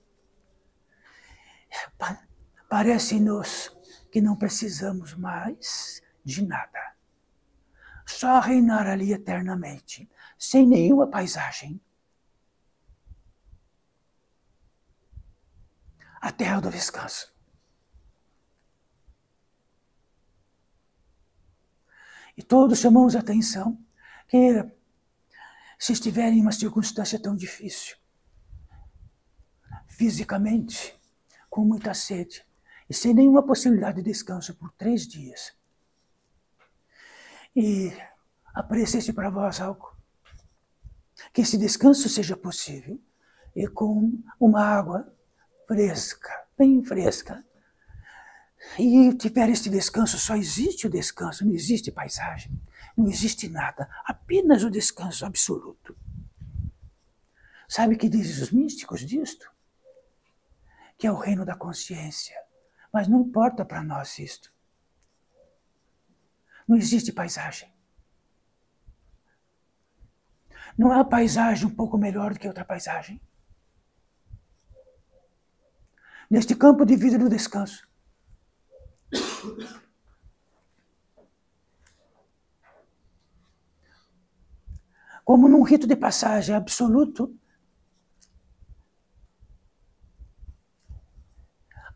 Parece-nos que não precisamos mais de nada. Só reinar ali eternamente, sem nenhuma paisagem. A terra do descanso. E todos chamamos a atenção que, se estiverem em uma circunstância tão difícil, fisicamente, com muita sede, e sem nenhuma possibilidade de descanso por 3 dias, e aparecesse para vós algo, que esse descanso seja possível, e com uma água fresca, bem fresca, e tiver este descanso, só existe o descanso, não existe paisagem, não existe nada, apenas o descanso absoluto. Sabe o que dizem os místicos disto? Que é o reino da consciência, mas não importa para nós isto. Não existe paisagem. Não há paisagem um pouco melhor do que outra paisagem. Neste campo de vida do descanso, como num rito de passagem absoluto,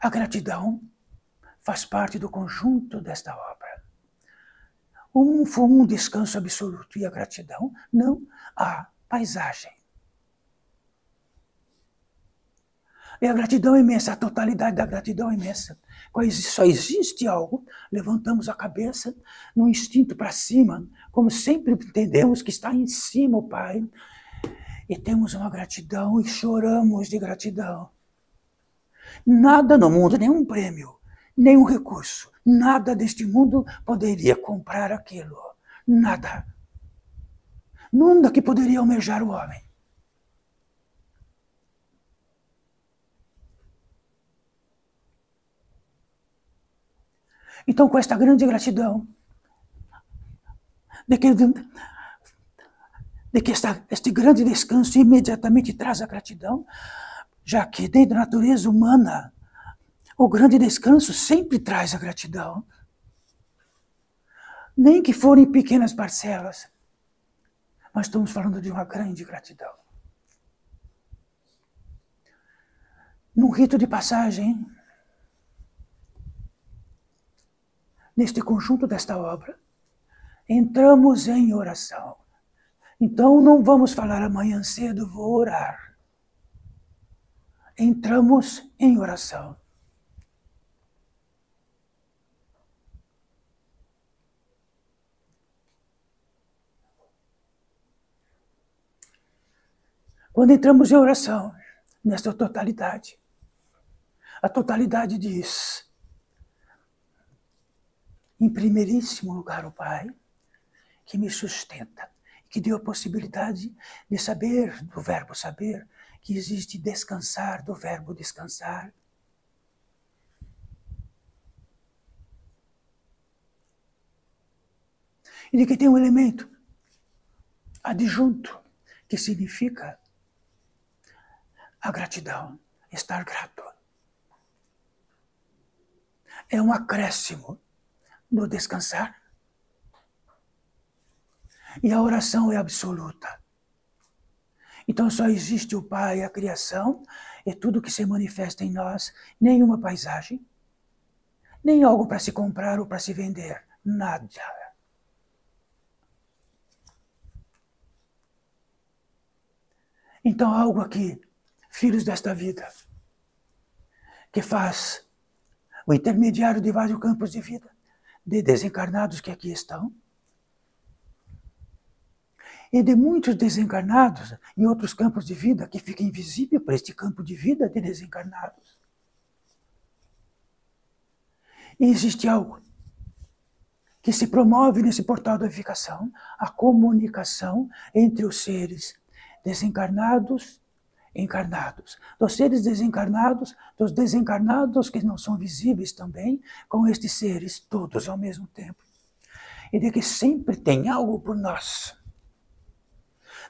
a gratidão faz parte do conjunto desta obra. Um descanso absoluto e a gratidão, não há paisagem. E a gratidão é imensa, a totalidade da gratidão é imensa. Só existe algo, levantamos a cabeça num instinto para cima, como sempre entendemos que está em cima o Pai, e temos uma gratidão e choramos de gratidão. Nada no mundo, nenhum prêmio, nenhum recurso, nada deste mundo poderia comprar aquilo. Nada. Nada que poderia almejar o homem. Então, com esta grande gratidão, de de que este grande descanso imediatamente traz a gratidão, já que dentro da natureza humana, o grande descanso sempre traz a gratidão. Nem que forem pequenas parcelas, mas estamos falando de uma grande gratidão. Num rito de passagem, neste conjunto desta obra, entramos em oração. Então não vamos falar amanhã cedo, vou orar. Entramos em oração. Quando entramos em oração, nesta totalidade, a totalidade diz, em primeiríssimo lugar, o Pai, que me sustenta, que deu a possibilidade de saber, do verbo saber, que existe descansar, do verbo descansar. E de que tem um elemento adjunto, que significa a gratidão, estar grato. É um acréscimo do descansar. E a oração é absoluta. Então só existe o Pai, a criação, e tudo que se manifesta em nós, nenhuma paisagem, nem algo para se comprar ou para se vender, nada. Então algo aqui, filhos desta vida, que faz o intermediário de vários campos de vida, de desencarnados que aqui estão, e de muitos desencarnados em outros campos de vida que fica invisível para este campo de vida de desencarnados. E existe algo que se promove nesse portal da unificação, a comunicação entre os seres desencarnados e encarnados. Dos seres desencarnados, dos desencarnados que não são visíveis também, com estes seres todos ao mesmo tempo. E de que sempre tem algo por nós.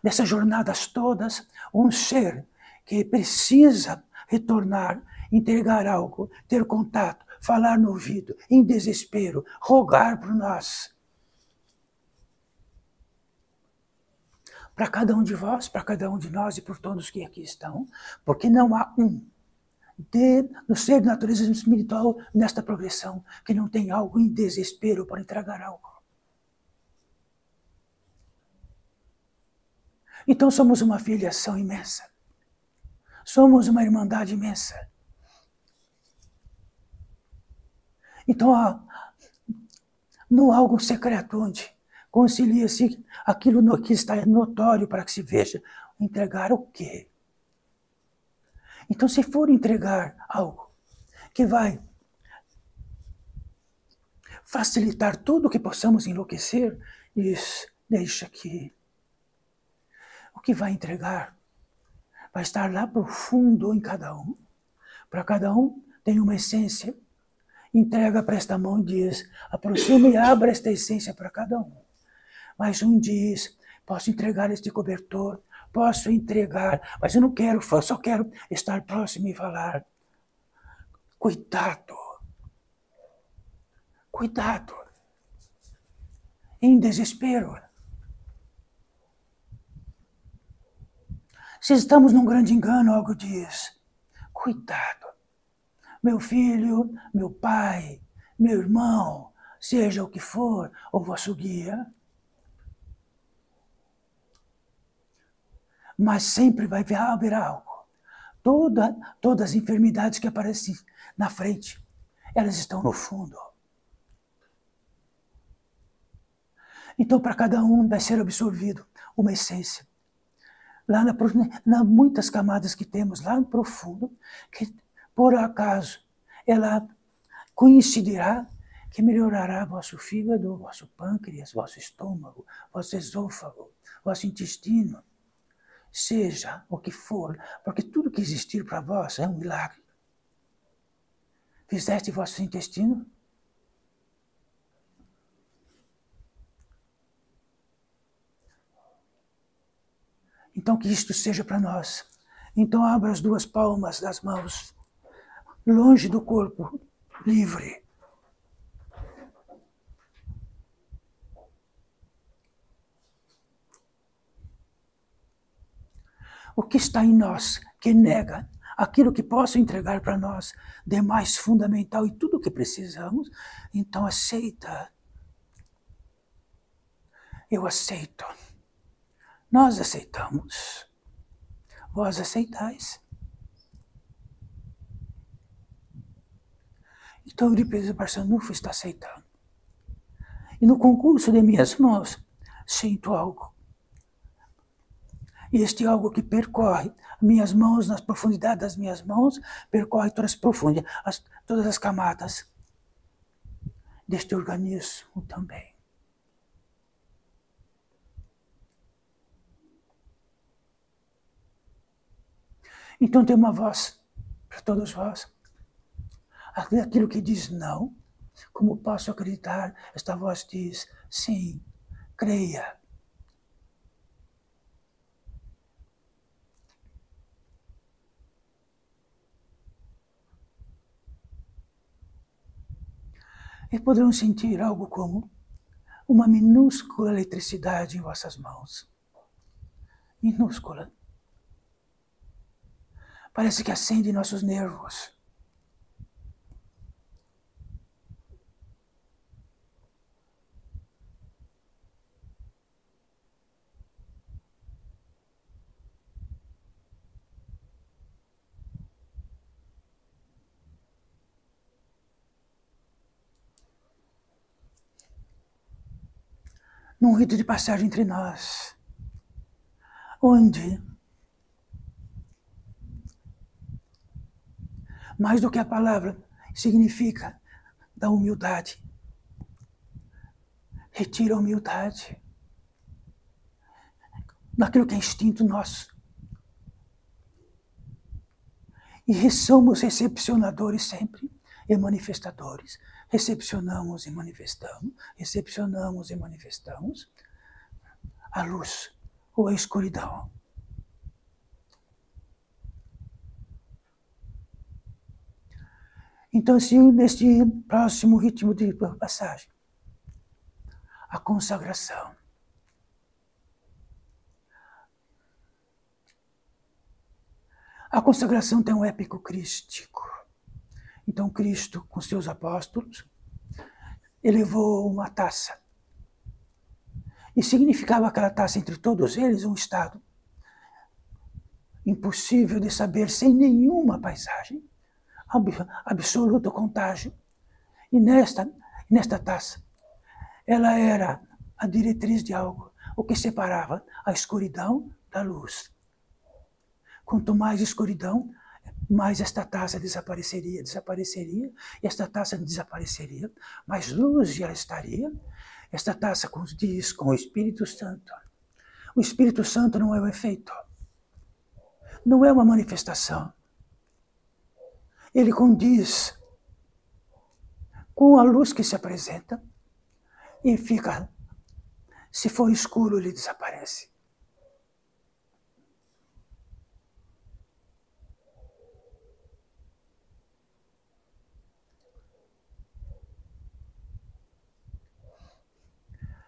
Nessas jornadas todas, um ser que precisa retornar, entregar algo, ter contato, falar no ouvido, em desespero, rogar por nós. Para cada um de vós, para cada um de nós e por todos que aqui estão, porque não há um no ser de natureza espiritual nesta progressão que não tem algo em desespero para entregar algo. Então somos uma filiação imensa. Somos uma irmandade imensa. Então não há algo secreto onde concilia-se aquilo que está notório para que se veja. Entregar o quê? Então se for entregar algo que vai facilitar tudo que possamos enlouquecer, deixa aqui. O que vai entregar vai estar lá profundo em cada um. Para cada um tem uma essência. Entrega para esta mão e diz, aproxima e abra esta essência para cada um. Mas um diz, posso entregar este cobertor, posso entregar, mas eu não quero, só quero estar próximo e falar. Cuidado. Cuidado. Em desespero. Se estamos num grande engano, algo diz, cuidado. Meu filho, meu pai, meu irmão, seja o que for, o vosso guia. Mas sempre vai haver algo. Todas as enfermidades que aparecem na frente, elas estão no fundo. Então, para cada um vai ser absorvido uma essência. Lá muitas camadas que temos lá no profundo, que por acaso ela coincidirá que melhorará vosso fígado, vosso pâncreas, vosso estômago, vosso esôfago, vosso intestino, seja o que for, porque tudo que existir para vós é um milagre. Fizeste vosso intestino? Então que isto seja para nós. Então abra as duas palmas das mãos, longe do corpo, livre. O que está em nós que nega aquilo que posso entregar para nós de mais fundamental e tudo o que precisamos, então aceita. Eu aceito. Nós aceitamos. Vós aceitais. Então, o Eurípides Barçanufo está aceitando. E no concurso de minhas mãos, sinto algo. E este algo que percorre minhas mãos, nas profundidades das minhas mãos, percorre todas as camadas deste organismo também. Então tem uma voz para todos vós. Aquilo que diz não, como posso acreditar? Esta voz diz sim, creia. E poderão sentir algo como uma minúscula eletricidade em vossas mãos. Minúscula. Parece que acende nossos nervos. Num rito de passagem entre nós, onde mais do que a palavra significa da humildade, retira a humildade daquilo que é instinto nosso. E somos recepcionadores sempre e manifestadores. Recepcionamos e manifestamos, recepcionamos e manifestamos a luz ou a escuridão. Então, assim, neste próximo ritmo de passagem, a consagração. A consagração tem um épico crístico. Então, Cristo, com seus apóstolos, elevou uma taça. E significava aquela taça entre todos eles um estado impossível de saber sem nenhuma paisagem, absoluto contágio. E nesta taça, ela era a diretriz de algo, o que separava a escuridão da luz. Quanto mais escuridão, mais esta taça desapareceria, e esta taça desapareceria, mais luz ela estaria. Esta taça condiz com o Espírito Santo. O Espírito Santo não é um efeito, não é uma manifestação. Ele condiz com a luz que se apresenta e fica, se for escuro, ele desaparece.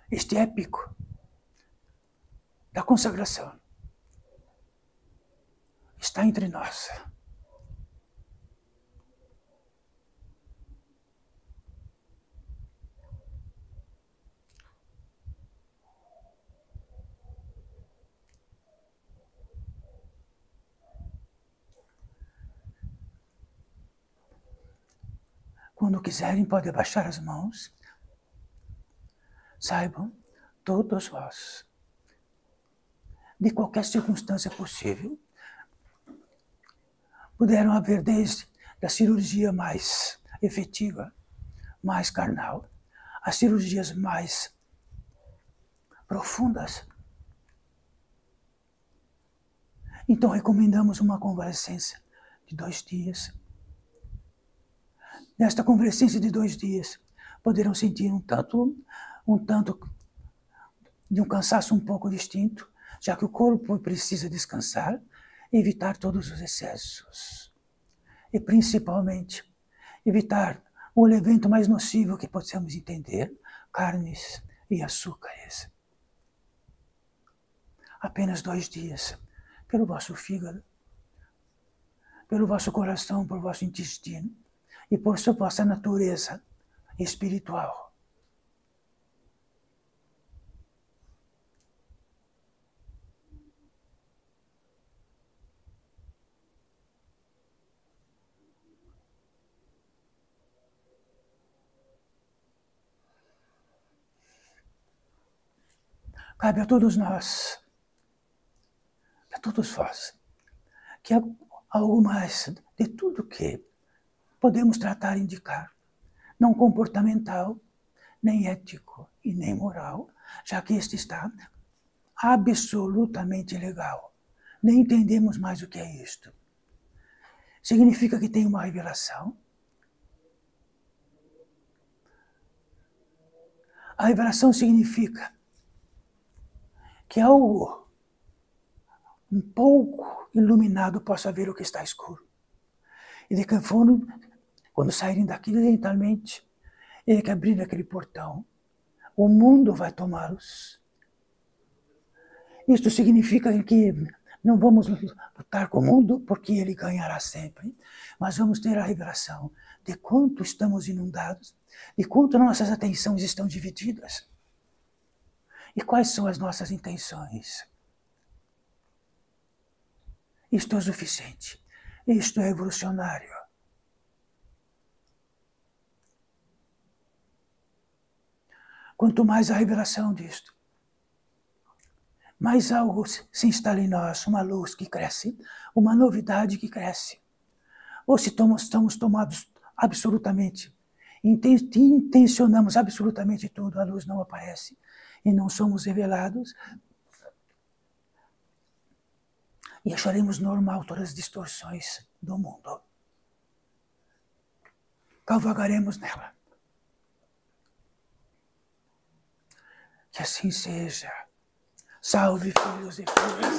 Este épico da consagração está entre nós. Quando quiserem, podem abaixar as mãos. Saibam, todos vós, de qualquer circunstância possível, puderam haver desde a cirurgia mais efetiva, mais carnal, as cirurgias mais profundas. Então recomendamos uma convalescência de 2 dias. Nesta convalescência de 2 dias, poderão sentir um tanto de um cansaço um pouco distinto, já que o corpo precisa descansar e evitar todos os excessos. E principalmente, evitar o evento mais nocivo que possamos entender, carnes e açúcares. Apenas 2 dias, pelo vosso fígado, pelo vosso coração, pelo vosso intestino e por sua vossa natureza espiritual. Cabe a todos nós, a todos vós, que algo mais de tudo que podemos tratar e indicar, não comportamental, nem ético e nem moral, já que este está absolutamente legal. Nem entendemos mais o que é isto. Significa que tem uma revelação. A revelação significa que algo um pouco iluminado possa ver o que está escuro. E de que forma, quando saírem daqui lentamente, e que abrir aquele portão, o mundo vai tomá-los. Isto significa que não vamos lutar com o mundo, porque ele ganhará sempre, mas vamos ter a revelação de quanto estamos inundados, de quanto nossas atenções estão divididas. E quais são as nossas intenções? Isto é o suficiente. Isto é revolucionário. Quanto mais a revelação disto, mais algo se instala em nós, uma luz que cresce, uma novidade que cresce. Ou se estamos tomados absolutamente, intencionamos absolutamente tudo, a luz não aparece e não somos revelados, e acharemos normal todas as distorções do mundo. Cavalgaremos nela. Que assim seja. Salve, filhos e filhas.